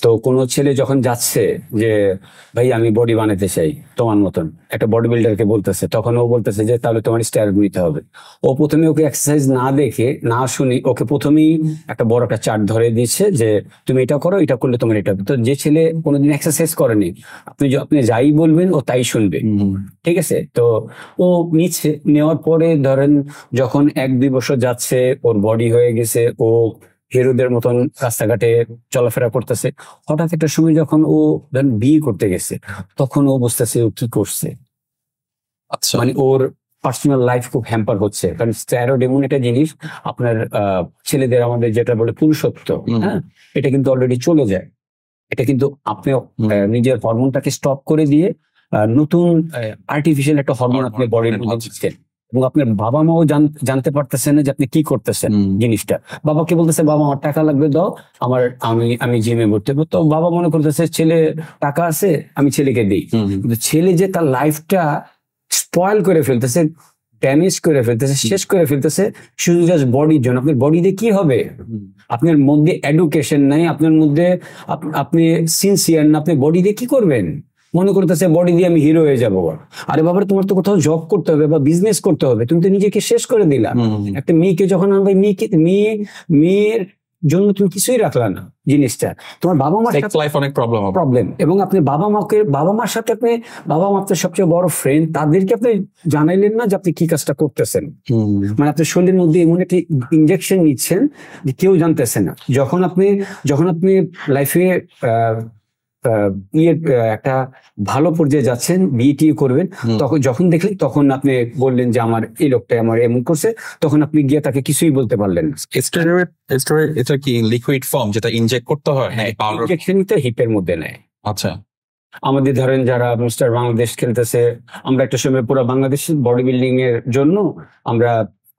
তো কোনো ছেলে যখন যাচ্ছে যে ভাই আমি বডি বানাতে চাই তোমার মতন, একটা বডি বিল্ডারকে বলতেছে, তখন ও বলতেছে যে তাহলে তোমার স্টেরয়েড নিতে হবে। ও প্রথমে ওকে এক্সারসাইজ না দেখে না শুনি ওকে প্রথমেই একটা বড় একটা চার্ট ধরে দিচ্ছে যে তুমি এটা করো, এটা করলে তোমার এটা হবে। তো যে ছেলে কোনোদিন এক্সারসাইজ করেনি, আপনি যাই বলবেন ও তাই শুনবে, ঠিক আছে? তো ও নিচ্ছে, নেওয়ার পরে ধরেন যখন 1-2 বছর যাচ্ছে, ওর বডি হয়ে গেছে, ও হিরোদের মতন রাস্তাঘাটে চলাফেরা করতেছে। হঠাৎ একটা সময় যখন ও বিয়ে করতে গেছে, তখন ও বুঝতেছে ও কি করছে, আচ্ছা, মানে ওর পার্সোনাল লাইফ খুব হ্যাম্পার হচ্ছে। কারণ স্টেরয়েড এমন একটা জিনিস, আপনার ছেলেদের আমাদের যেটা বলে পুরুষত্ব, হ্যাঁ, এটা কিন্তু অলরেডি চলে যায়। এটা কিন্তু আপনি নিজের হরমোনটাকে স্টপ করে দিয়ে নতুন আর্টিফিশিয়াল একটা হরমোন আপনি বডির মধ্যে দিচ্ছেন, এবং আপনার বাবা মাও জানতে পারতেছেন না যে আপনি কি করতেছেন জিনিসটা। বাবাকে বলতেছে বাবা আমার টাকা লাগবে দাও, আমি জিমে ভর্তি হবো। তো বাবা মনে করতেছে ছেলে টাকা আছে, আমি ছেলেকে দিই। কিন্তু ছেলে যে তার লাইফটা স্পয়েল করে ফেলতেছে, ড্যামেজ করে ফেলতেছে, শেষ করে ফেলতেছে শুধু জাস্ট বডির জন্য। আপনার বডি দিয়ে কি হবে? আপনার মধ্যে এডুকেশন নাই, আপনার মধ্যে আপনি সিনসিয়ার না, আপনি বডি দিয়ে কি করবেন? মনে করতেছে বডি দিয়ে আমি হিরো হয়ে যাবো। আরে বাবা, তোমার তো কোথাও জব করতে হবে বা বিজনেস করতে হবে, তুমি তো নিজেকে শেষ করে দিলা। একটা মেয়েকে যখন আনবে, মেয়ের জন্য তুমি কিছুই রাখলা না জিনিসটা। তোমার বাবা মার লাইফ অনেক প্রবলেম, এবং আপনি বাবা মার সাথে আপনি, বাবা মা আপনার সবচেয়ে বড় ফ্রেন্ড, তাদেরকে আপনি জানাইলেন না যে আপনি কি কাজটা করতেছেন। মানে আপনার শরীরের মধ্যে এমন একটি ইনজেকশন নিচ্ছেন যে কেউ জানতেছে না। যখন আপনি লাইফে একটা ভালো পর্যায়ে যাচ্ছেন, বিয়ে করবেন, যখন দেখলেন, তখন আপনি বললেন যে আমার এই লোকটা আমার এমন করছে, তখন আপনি গিয়ে তাকে কিছুই বলতে পারলেন না। এটা কি লিকুইড ফর্ম যেটা ইনজেক্ট করতে হয়? ইনজেকশন তো হিপের মধ্যে নেয়। আচ্ছা, আমাদের ধরেন যারা মিস্টার বাংলাদেশ খেলতেছে, আমরা একটা সময় পুরো বাংলাদেশ বডি বিল্ডিং এর জন্য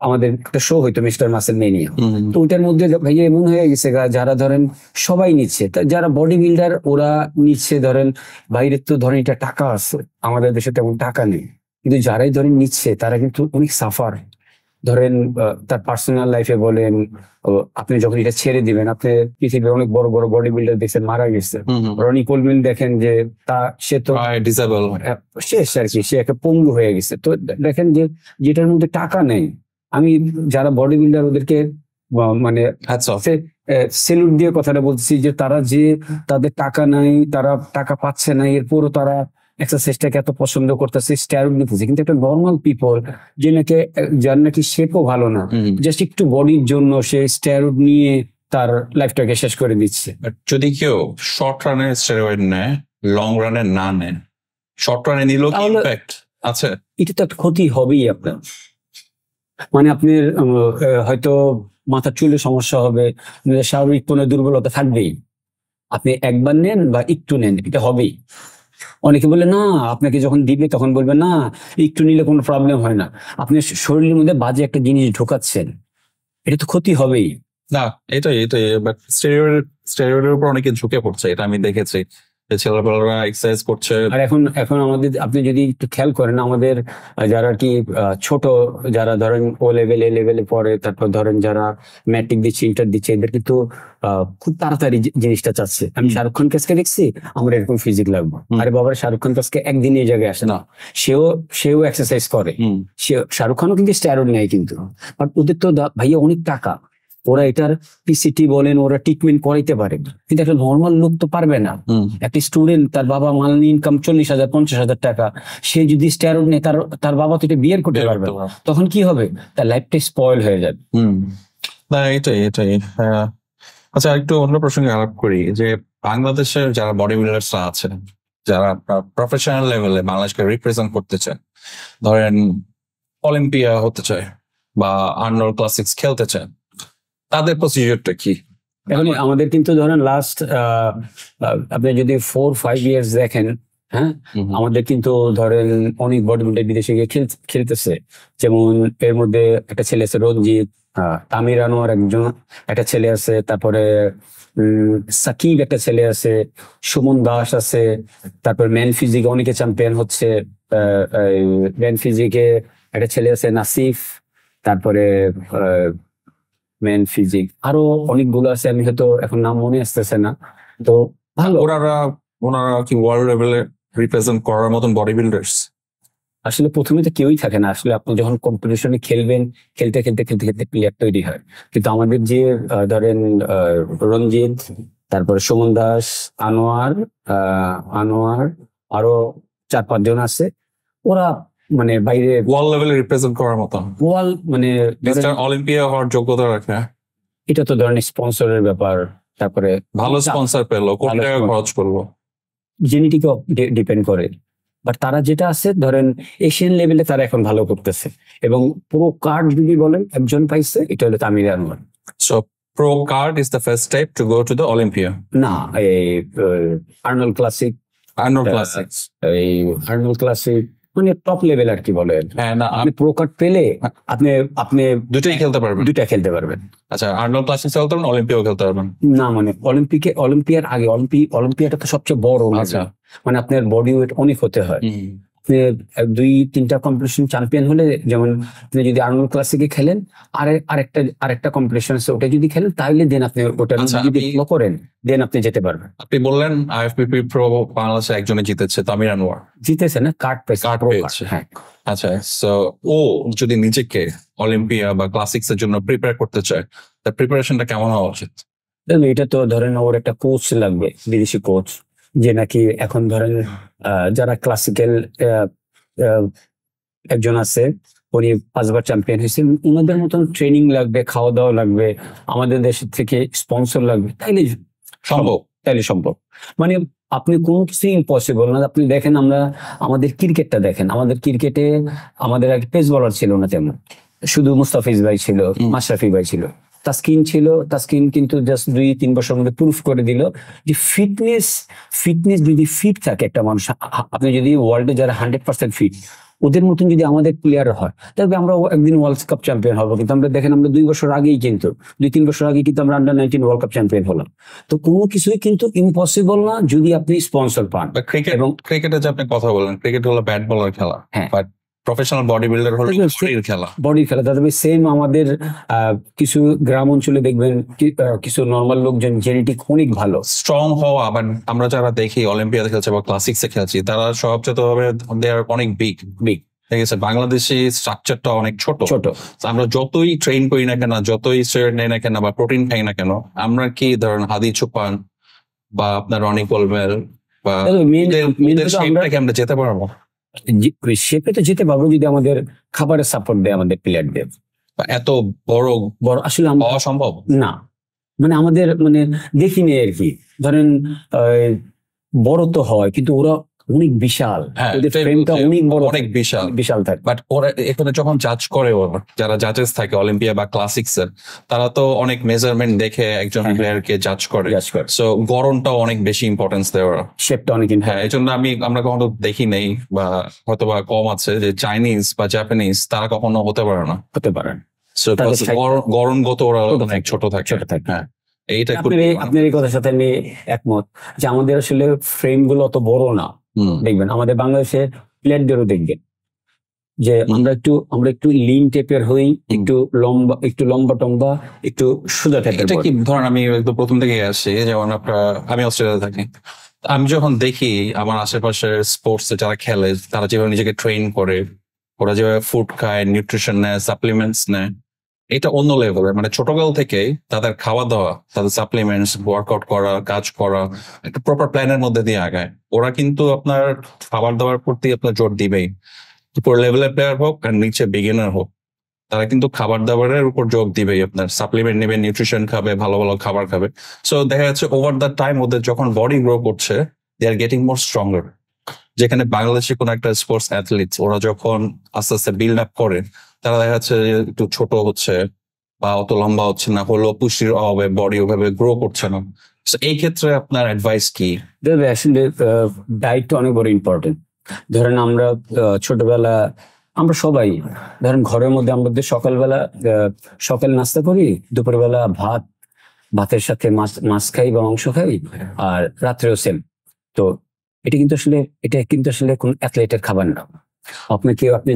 আমাদের একটা শো হইতো মিস্টার মাসেল মেনিয়া। তো ওইটার মধ্যে ভাইয়া এমন হয়ে গেছে যারা ধরেন সবাই নিচ্ছে, যারা বডি বিল্ডার ওরা নিচ্ছে, ধরেন বাইরের তো ধরেন এটা টাকা আছে, আমাদের দেশে তেমন টাকা নেই, কিন্তু যারাই ধরেন নিচ্ছে তারা কিন্তু অনেক সাফার। ধরেন তার পার্সোনাল লাইফে বলেন, আপনি যখন এটা ছেড়ে দিবেন, আপনি পৃথিবীর অনেক বড় বড় বডি বিল্ডার দেখছেন মারা গেছে। রনি কোলম্যান দেখেন যে সে তো ডিসেবল শেষ আর কি, সে একটা পঙ্গু হয়ে গেছে। তো দেখেন যে যেটার মধ্যে টাকা নেই, আমি যারা বডি বিল্ডার ওদেরকে মানে সেলুট দিয়ে কথাটা বলছি যে তারা যে তাদের টাকা নাই, তারা টাকা পাচ্ছে না, এরপরও তারা এক্সারসাইজটাকে এত পছন্দ করতেছে, স্টেরয়েড নিতেছে। কিন্তু একটা নর্মাল পিপল যার নাকি শেপও ভালো না, জাস্ট একটু বডির জন্য সে স্টেরয়েড নিয়ে তার লাইফটাকে শেষ করে দিচ্ছে। যদি কেউ শর্ট রানে স্টেরয়েড নেয়, লং রানে না নেয়, শর্ট রানে নিলেও কি ইমপ্যাক্ট আছে? এটা তো একটা ক্ষতি হবেই আপনার। মানে আপনার হয়তো মাথার চুলে সমস্যা হবে, শারীরিক কোনো দুর্বলতা থাকবেই। আপনি একবার নেন বা একটু নেন, এটা হবেই। অনেকে বলে না, আপনাকে যখন দিবে তখন বলবে না একটু নিলে কোনো প্রবলেম হয় না। আপনি শরীরের মধ্যে বাজে একটা জিনিস ঢোকাচ্ছেন, এটা তো ক্ষতি হবেই। না, এটাই বাট স্টেরয়েডের উপর অনেকে ঝুঁকে পড়ছে, এটা আমি দেখেছি। ছেলেপেলেরা এক্সারসাইজ করছে। আর এখন আমাদের, আপনি যদি একটু খেয়াল করেন, আমাদের যারা কি ছোট, যারা ধরেন ও লেভেল এ লেভেলে পড়ে, তারপর ধরেন যারা ম্যাট্রিক দিচ্ছে, ইন্টার দিচ্ছে, এদের কিন্তু খুব তাড়াতাড়ি জিনিসটা চাচ্ছে। আমি শাহরুখ খান কাছকে দেখছি, আমার এরকম ফিজিক লাগবে। আরে বাবা, শাহরুখ খান কাছকে একদিনে এই জায়গায় আসে না, সেও এক্সারসাইজ করে। শাহরুখ খানও কিন্তু স্টেরয়েড নেয়, কিন্তু বাট ওদের তো ভাইয়া অনেক টাকা, ওরা এটার পিসিটি বলেন, ওরা ট্রিটমেন্ট করাইতে পারে, কিন্তু একটা নর্মাল লোক তো পারবে না। একটা স্টুডেন্ট, তার বাবা মালনি ইনকাম 40,000 50,000 টাকা, সে যদি স্টেরয়েড নেয়, তার বাবা তো এটা বিয়ের করতে পারবে না। তখন কি হবে? তার লাইফটা স্পয়েল হয়ে যাবে। না, এটাই। আচ্ছা, একটু অন্য প্রসঙ্গে আলাপ করি যে বাংলাদেশের যারা বডি বিল্ডার্সরা আছে, যারা প্রফেশনাল লেভেলে বাংলাদেশকে রিপ্রেজেন্ট করতে চায়, ধরেন অলিম্পিয়া হতে চায় বা আর্নল্ড ক্লাসিক্স খেলতে চায়, তাদের প্রসিডিউরটা কি? এখন আমাদের কিন্তু ধরেন লাস্ট আপনি যদি 4-5 ইয়ার্স দেখেন, হ্যাঁ, আমাদের কিন্তু ধরেন অনেক বডি বিল্ডার বিদেশে গিয়ে খেলতেছে। যেমন এর মধ্যে একটা ছেলে আছে রঞ্জিত, তামির আনোয়ার একজন, একটা ছেলে আছে, তারপরে সাকিব একটা ছেলে আছে, সুমন দাস আছে, তারপর ম্যান ফিজিকে অনেকে চ্যাম্পিয়ন হচ্ছে। ম্যান ফিজিকে একটা ছেলে আছে নাসিফ, তারপরে ম্যান ফিজিক আরো অনেকগুলো আছে, আমি হয়তো এখন নাম মনে আসতেছে না। তো ভালো, ওনারা কি ওয়ার্ল্ড লেভেলে রিপ্রেজেন্ট করার মতন বডি বিল্ডার্স? আসলে প্রথমে তো কেউই থাকে না। আসলে আপনি যখন কম্পিটিশনে খেলবেন, খেলতে প্লেয়ার তৈরি হয়। কিন্তু আমাদের যে ধরেন রঞ্জিত, তারপরে সুমন দাস, আনোয়ার আরো 4-5 জন আছে, ওরা মানে বাইরে ওয়ার্ল্ড লেভেলে রিপ্রেজেন্ট করার মতন, মানে অলিম্পিয়া হওয়ার যোগ্যতা রাখে। এটা তো ধরেন স্পন্সরের ব্যাপার, তারপরে ভালো স্পন্সর পেলো, কোটি টাকা খরচ করবো, জেনেটিকে ডিপেন্ড করে। বাট তারা যেটা আছে ধরেন এশিয়ান লেভেলে তারা এখন ভালো করতেছে, এবং প্রো কার্ড যদি বলেন একজন পাইছে, এটা হলো Tamir Anwar. So pro card is the first step to go to the Olympia. না, এই আর্নল্ড ক্লাসিক, এই আর্নল্ড ক্লাসিক মানে টপ লেভেল আর কি বলেন। হ্যাঁ, না, আপনি প্রো কার্ড পেলে আপনি দুটোই খেলতে পারবেন। আচ্ছা, আর্নল্ড ক্লাসিক খেলতে পারবেন, অলিম্পিয়াও খেলতে পারবেন না? মানে অলিম্পিয়ার আগে অলিম্পিয়াটা তো সবচেয়ে বড়। আচ্ছা, মানে আপনার বডি ওয়েট অনেক হতে হয়। আপনি 2-3টা কম্পিটিশন চ্যাম্পিয়ন হলে, যেমন আপনি যদি আর্নল্ড ক্লাসিকে খেলেন, আরেকটা কম্পিটিশন আছে, ওটা যদি খেলেন তাহলে দেন আপনি ওটা আচ্ছা, যদি ফলো করেন দেন আপনি যেতে পারবেন। আপনি বললেন আইএফবিপি প্রো বাংলাদেশে একজনে জিতেছে, তামির আনোয়ার জিতেছে না, কার্ড পেয়েছে, কার্ড pro পেয়েছে। card, হ্যাঁ। আচ্ছা, সো ও যদি নিজেকে অলিম্পিয়া বা ক্লাসিক্স এর জন্য প্রিপেয়ার করতে চায়, তার প্রিপারেশনটা কেমন হওয়া উচিত? দেখুন, এটা তো ধরেন ওর একটা কোচ লাগবে, বিদেশি কোচ, যে নাকি এখন ধরেন যারা ক্লাসিক্যাল একজন আছে, উনি 5বার চ্যাম্পিয়ন হয়েছেন, ওনাদের মতন ট্রেনিং লাগবে, খাওয়া দাওয়া লাগবে, আমাদের দেশ থেকে স্পন্সর লাগবে, সম্ভব। তাইলে সম্ভব। মানে আপনি কোনো কিছু ইম্পসিবল না। আপনি দেখেন, আমাদের ক্রিকেটটা দেখেন, আমাদের ক্রিকেটে আমাদের একটা পেস বোলার ছিল না তেমন, শুধু মুস্তাফিজ ভাই ছিল, মাশরাফি ভাই ছিল, তাসকিন ছিল। তাসকিন কিন্তু জাস্ট 2-3 বছরের মধ্যে প্রুফ করে দিল যে ফিটনেস যদি ফিট থাকে একটা মানুষ, আপনি যদি ওয়ার্ল্ডে যারা 100% ফিট, ওদের মতন যদি আমাদের প্লেয়ার হয়, তবে আমরা একদিন ওয়ার্ল্ড কাপ চ্যাম্পিয়ন হবো। কিন্তু আমরা দেখেন, আমরা 2 বছর আগেই, কিন্তু 2-3 বছর আগে কিন্তু আমরা আন্ডার-19 ওয়ার্ল্ড কাপ চ্যাম্পিয়ন হলাম। তো কোনো কিছুই কিন্তু ইম্পসিবল না যদি আপনি স্পন্সর পান। ক্রিকেটে যে আপনি কথা বলেন, ক্রিকেট হলো ব্যাট বলার খেলা, হ্যাঁ। বাট প্রফেশনাল বডি বিল্ডার হলো শরীর খেলা, বডির খেলা। তবে সেম আমাদের কিছু গ্রাম অঞ্চলে দেখবেন কিছু নর্মাল লোকজন জেনেটিক অনেক ভালো, স্ট্রং হওয়া। আবার আমরা যারা দেখি অলিম্পিয়াতে খেলছে বা ক্লাসিক্সে খেলছি, তারা সবচেয়ে ভাবে দে আর অনেক বিগ। ঠিক আছে, বাংলাদেশি স্ট্রাকচারটা অনেক ছোট। আমরা যতই ট্রেন করি না কেন, যতই স্টেরয়েড নেই না কেন বা প্রোটিন খাই না কেন, আমরা কি ধরেন হাদি চুপান বা আপনার রনি কোলমেল বা শেপটাকে আমরা যেতে পারবো, শেপে তো যেতে পারবো যদি আমাদের খাবারের সাপোর্ট দেয় আমাদের প্লেয়ারদের। এত বড় আসলে অসম্ভব না, মানে আমাদের মানে দেখিনি আর কি। ধরেন বড় তো হয়, কিন্তু ওরা অনেক বিশাল, ওদের ফ্রেমটা অনেক বড়, অনেক বিশাল থাকে। বাট ওরা এখানে যখন জাজ করে, যারা জাজেস থাকে অলিম্পিয়া বা ক্লাসিক্স এর, তারা তো অনেক মেজারমেন্ট দেখে একজন প্লেয়ারকে জাজ করে। সো গড়নটাও অনেক বেশি ইম্পর্টেন্স দেয় ওরা, শেপটা অনেক। হ্যাঁ, এই জন্য আমরা কখনো দেখি নেই বা হয়তো বা কম আছে যে চাইনিজ বা জাপানিজ তারা কখনো হতে পারে না। গড়নগত ওরা অনেক ছোট থাকে। হ্যাঁ, আপনার এই কথার সাথে আমি একমত যে আমাদের আসলে ফ্রেম গুলো অত বড় না। দেখবেন আমাদের বাংলাদেশের প্লেয়ারদেরও দেখবেন যে আমরা একটু লিন টাইপের হই, একটু লম্বা টম্বা, একটু সোজা টাইপের। এটা কি ধরেন, আমি একদম প্রথম থেকে আসি, যেমন আমি অস্ট্রেলিয়াতে থাকি, আমি যখন দেখি আমার আশেপাশের স্পোর্টস যারা খেলে, তারা যেভাবে নিজেকে ট্রেন করে, ওরা যেভাবে ফুড খায়, নিউট্রিশন নেয়, সাপ্লিমেন্টস নেয়, এটা অন্য লেভেলের। মানে ছোটকাল থেকে তাদের খাওয়া দাওয়া, তাদের সাপ্লিমেন্টস, ওয়ার্কআউট করা, কাজ করা, একটা প্রপার প্ল্যানের মধ্যে দিয়ে আগায়। ওরা কিন্তু আপনার খাবার দাবার প্রতি আপনার জোর দিবেই, উপর লেভেলের প্লেয়ার হোক আর নিচে বিগিনার হোক, তারা কিন্তু খাবার দাবারের উপর জোর দিবেই। আপনার সাপ্লিমেন্ট নেবে, নিউট্রিশন খাবে, ভালো ভালো খাবার খাবে। সো দেখা যাচ্ছে ওভার দ্য টাইম ওদের যখন বডি গ্রো করছে, দে আর গেটিং মোর স্ট্রঙ্গার। যেখানে বাংলাদেশে কোন একটা স্পোর্টস অ্যাথলিট ওরা যখন আস্তে আস্তে বিল্ড আপ করে, তারা দেখা যাচ্ছে একটু ছোট হচ্ছে বা অত লম্বা হচ্ছে না, হলো পুষ্টির অভাবে বডি ওভাবে গ্রো করছে না। এই ক্ষেত্রে আপনার অ্যাডভাইস কি? আসলে ডায়েটটা অনেক বড় ইম্পর্টেন্ট। ধরেন আমরা ছোটবেলা আমরা সবাই ধরেন ঘরের মধ্যে আমাদের সকাল নাস্তা করি, দুপুরবেলা ভাতের সাথে মাছ খাই বা মাংস খাই, আর রাত্রেও সেম। তো এটা কিন্তু আসলে কোন অ্যাথলেটের খাবার না। আপনি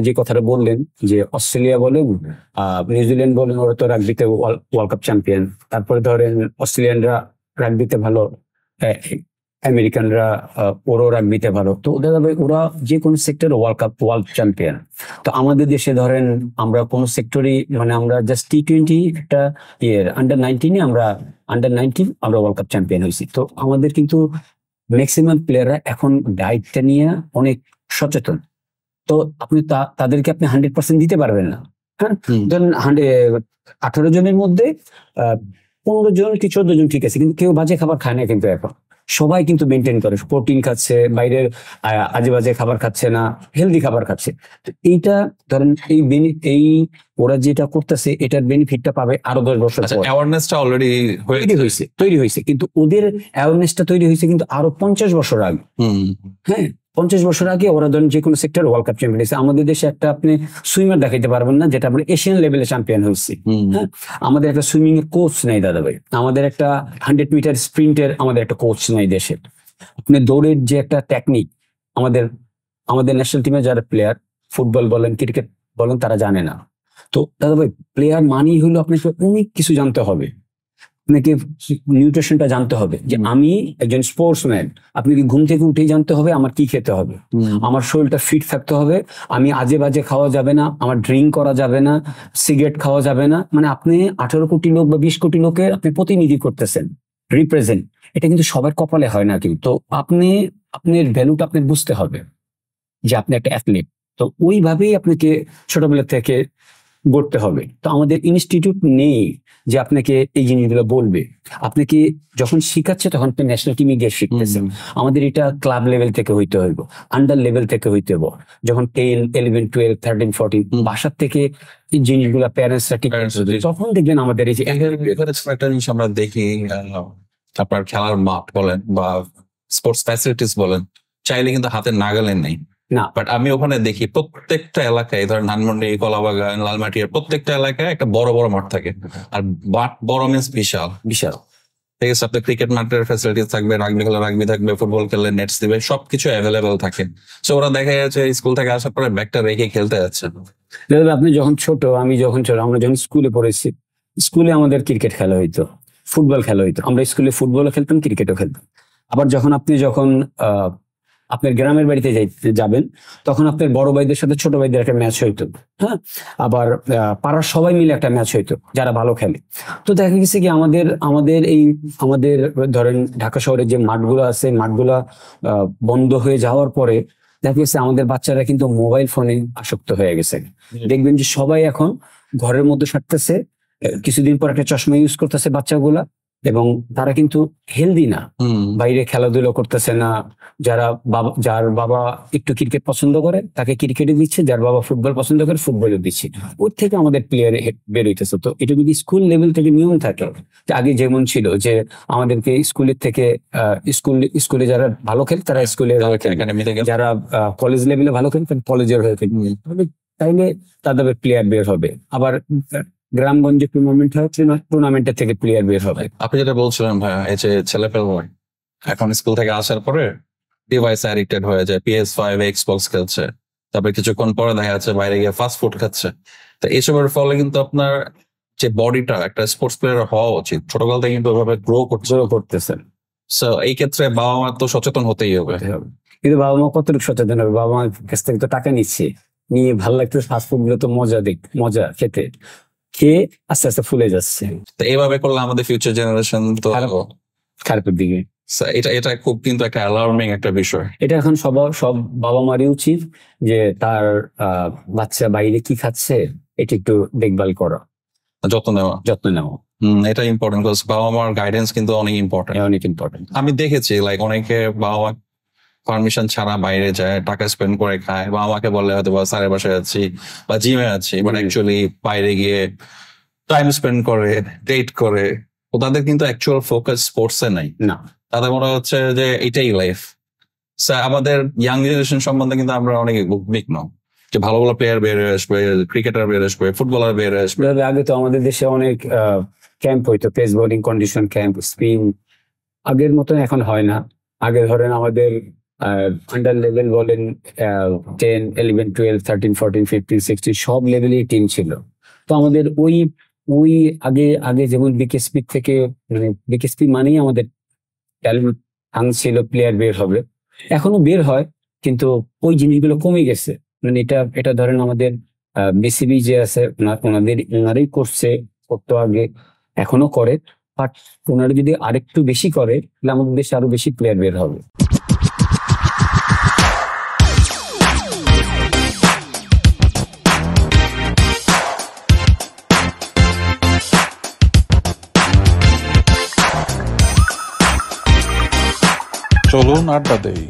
যে কথাটা বললেন যে অস্ট্রেলিয়া বলেন, নিউজিল্যান্ড বলেন, ওরা তো রাগবিতে ওয়ার্ল্ড কাপ চ্যাম্পিয়ন। তারপরে ধরেন অস্ট্রেলিয়ানরা রাগবিতে ভালো, আমেরিকানরা ওরও রাগবিতে ভালো। তো ওরা যে কোনো সেক্টরে ওয়ার্ল্ড চ্যাম্পিয়ন। তো আমাদের দেশে ধরেন আমরা কোন সেক্টরই, মানে আমরা জাস্ট T20 একটা আন্ডার-19 আমরা ওয়ার্ল্ড কাপ চ্যাম্পিয়ন হয়েছি। তো আমাদের কিন্তু ম্যাক্সিমাম প্লেয়াররা এখন ডায়েটটা নিয়ে অনেক সচেতন। তো আপনি তাদেরকে আপনি 100% দিতে পারবেন না। হ্যাঁ, ধরেন 18 জনের মধ্যে 15 জন কি 14 জন ঠিক আছে, কিন্তু কেউ বাজে খাবার খায় না। কিন্তু এখন সবাই কিন্তু মেনটেন করে, প্রোটিন খাচ্ছে, বাইরের আজে বাজে খাবার খাচ্ছে না, হেলদি খাবার খাচ্ছে। তো এইটা ধরেন এই ওরা যেটা করতেছে, এটার বেনিফিটটা পাবে আরো 10 বছর পর। অ্যাওয়ারনেসটা অলরেডি তৈরি হয়েছে, কিন্তু ওদের অ্যাওয়ারনেসটা তৈরি হয়েছে কিন্তু আরো 50 বছর আগে। হ্যাঁ, 50 বছর আগে ওরা ধরেন যে কোনো সেক্টর ওয়ার্ল্ড কাপ চ্যাম্পিয়ন হয়েছে। আমাদের দেশে একটা আপনি সুইমার দেখাইতে পারবেন না যেটা আমরা এশিয়ান লেভেলে চ্যাম্পিয়ন হয়েছি। হ্যাঁ, আমাদের একটা সুইমিং এর কোচ নেই দাদা ভাই, আমাদের একটা 100 মিটার স্প্রিন্টের আমাদের একটা কোচ নেই দেশে। আপনি দৌড়ের যে একটা টেকনিক আমাদের আমাদের ন্যাশনাল টিমে যারা প্লেয়ার, ফুটবল বলেন ক্রিকেট বলেন, তারা জানে না। তো দাদা ভাই, প্লেয়ার মানেই হলো আপনাকে অনেক কিছু জানতে হবে, আপনাকে নিউট্রিশনটা জানতে হবে, যে আমি একজন স্পোর্টসম্যান। আপনি কি ঘুম থেকে উঠেই জানতে হবে আমার কি খেতে হবে, আমার শরীরটা ফিট থাকতে হবে, আমি আজে বাজে খাওয়া যাবে না, আমার ড্রিঙ্ক করা যাবে না, সিগারেট খাওয়া যাবে না। মানে আপনি 18 কোটি লোক বা 20 কোটি লোকের আপনি প্রতিনিধি করতেছেন, রিপ্রেজেন্ট। এটা কিন্তু সবার কপালে হয় না কিন্তু। তো আপনি আপনার ভ্যালুটা আপনি বুঝতে হবে যে আপনি একটা অ্যাথলিট। তো ওইভাবেই আপনাকে ছোটবেলা থেকে গড়তে হবে। তো আমাদের ইনস্টিটিউট নেই যে আপনাকে এই জিনিসগুলো বলবে, আপনাকে যখন শিখাচ্ছে তখন আপনি ন্যাশনাল টিমে গিয়ে শিখতেছেন। আমাদের এটা ক্লাব লেভেল থেকে হইতে হইব, আন্ডার লেভেল থেকে হইতে হইব, যখন 10, 11, 12, 13, 14 বাসার থেকে এই জিনিসগুলো প্যারেন্টসরা ঠিক তখন দেখবেন আমাদের এই যে একটা জিনিস আমরা দেখি, আপনার খেলার মাঠ বলেন বা স্পোর্টস ফ্যাসিলিটিস বলেন, চাইলে কিন্তু হাতের নাগালে নেই না। বাট আমি ওখানে দেখি প্রত্যেকটা এলাকায়, ধরেন ধানমন্ডি, কলাবাগান, লালমাটিয়ার প্রত্যেকটা এলাকায় একটা বড় বড় মাঠ থাকে। আর মাঠ বড় মিন্স বিশাল বিশাল, ঠিক আছে। আপনার ক্রিকেট মাঠের ফ্যাসিলিটিস থাকবে, রাগবি খেলা রাগবি থাকবে, ফুটবল খেললে নেটস দিবে, সবকিছু অ্যাভেলেবেল থাকে। সো ওরা দেখা যাচ্ছে স্কুল থেকে আসার পরে ব্যাগটা রেখে খেলতে যাচ্ছে। আপনি যখন ছোট, আমি যখন ছোট, আমরা যখন স্কুলে পড়েছি, স্কুলে আমাদের ক্রিকেট খেলা হইতো, ফুটবল খেলা হইতো। আমরা স্কুলে ফুটবলও খেলতাম, ক্রিকেটও খেলতাম। আবার যখন আপনি আপনার গ্রামের বাড়িতে যাবেন, তখন আপনার বড় ভাইদের সাথে ছোট ভাইদের একটা ম্যাচ হইতো। হ্যাঁ, আবার পাড়ার সবাই মিলে একটা ম্যাচ হইতো যারা ভালো খেলে। তো দেখা গেছে কি আমাদের ধরেন ঢাকা শহরে যে মাঠগুলো আছে, মাঠগুলা বন্ধ হয়ে যাওয়ার পরে দেখা গেছে আমাদের বাচ্চারা কিন্তু মোবাইল ফোনে আসক্ত হয়ে গেছে। দেখবেন যে সবাই এখন ঘরের মধ্যে থাকতেছে, কিছুদিন পর একটা চশমা ইউজ করতেছে বাচ্চাগুলা, এবং তারা কিন্তু হেলদি না, বাইরে খেলাধুলা করতেছে না। যার বাবা একটু ক্রিকেট পছন্দ করে তাকে ক্রিকেটে দিচ্ছে, যার বাবা ফুটবল পছন্দ করে ফুটবলে দিচ্ছে। ওর থেকে আমাদের প্লেয়ার বের হইতেছে। তো এটা যদি স্কুল লেভেল থেকে নিয়ম থাকে, আগে যেমন ছিল যে আমাদেরকে স্কুলের থেকে স্কুলে যারা ভালো খেলে তারা স্কুলে, যারা কলেজ লেভেলে ভালো খেলে তারা কলেজের হয়ে খেলে, তাইলে তাদের প্লেয়ার বের হবে। আবার গ্রামগঞ্জে টুর্নামেন্ট হয়, টুর্নামেন্টের থেকে প্লেয়ার বের হবে। আপনি যেটা বলছিলেন ভাইয়া, এই যে ছেলেপেলে এখন স্কুল থেকে আসার পরে ডিভাইস অ্যাডিক্টেড হয়ে যায়, PS5, এক্সবক্স খেলছে, তারপরে কিছুক্ষণ পরে দেখা যাচ্ছে বাইরে গিয়ে ফাস্ট ফুড খাচ্ছে। তো এইসবের ফলে কিন্তু আপনার যে বডিটা একটা স্পোর্টস প্লেয়ার হওয়া উচিত, ছোটবেলা থেকে কিন্তু ওইভাবে গ্রো করতেছেন। সো এই ক্ষেত্রে বাবা মা তো সচেতন হতেই হবে। কিন্তু বাবা মা কতটুকু সচেতন হবে? বাবা মার কাছ থেকে তো টাকা নিচ্ছে, নিয়ে ভালো লাগতেছে ফাস্ট ফুড গুলো, তো মজা খেয়ে আস্তে আস্তে ফুলে যাচ্ছে। তো এইভাবে করলে আমাদের ফিউচার জেনারেশন তো খারাপের দিকে। এটা খুব কিন্তু একটা অ্যালার্মিং একটা বিষয়। এটা এখন সব বাবা মারই উচিত যে তার বাচ্চা বাইরে কি খাচ্ছে এটা একটু দেখভাল করা, যত্ন নেওয়া। এটা ইম্পর্টেন্ট, বিকজ বাবা মার গাইডেন্স কিন্তু অনেক ইম্পর্টেন্ট। আমি দেখেছি লাইক অনেকে বাবা মা পারমিশন ছাড়া বাইরে যায়, টাকা স্পেন্ড করে খায়। বাবা মাকে বললে হয়তো বা স্যারের বাসায় আছি বা জিমে আছি, বাট অ্যাকচুয়ালি বাইরে গিয়ে টাইম স্পেন্ড করে, ডেট করে। তো তাদের কিন্তু অ্যাকচুয়াল ফোকাস স্পোর্টস এ নাই। না, তাদের মনে হচ্ছে যে এটাই লাইফ। আমাদের ইয়াং জেনারেশন সম্বন্ধে কিন্তু আমরা অনেক বিঘ্ন, যে ভালো ভালো প্লেয়ার বের হয়ে আসবে, ক্রিকেটার বের আসবে, ফুটবলার বের আসবে। আগে তো আমাদের দেশে অনেক ক্যাম্প হইতো, pace bowling condition camp, spin. আগের মতন এখন হয় না। আগে ধরেন আমাদের আন্ডার লেভেল বলেন 10, 11, 12, 13, 14, 15, 16 সব লেভেলের টিম ছিল। তো আমাদের ওই আগে যেমন বিকেএসপি থেকে, মানে বিকেএসপি মানেই আমাদের ট্যালেন্ট ছিল, প্লেয়ার বের হবে, এখনো বের হয়, কিন্তু ওই জিনিসগুলো কমে গেছে। মানে এটা ধরেন আমাদের বিসিবি যে আছে ওনারাই করতো আগে, এখনো করে, বাট ওনারা যদি আরেকটু বেশি করে তাহলে আমাদের দেশে আরো বেশি প্লেয়ার বের হবে। চলুন আড্ডা দেই।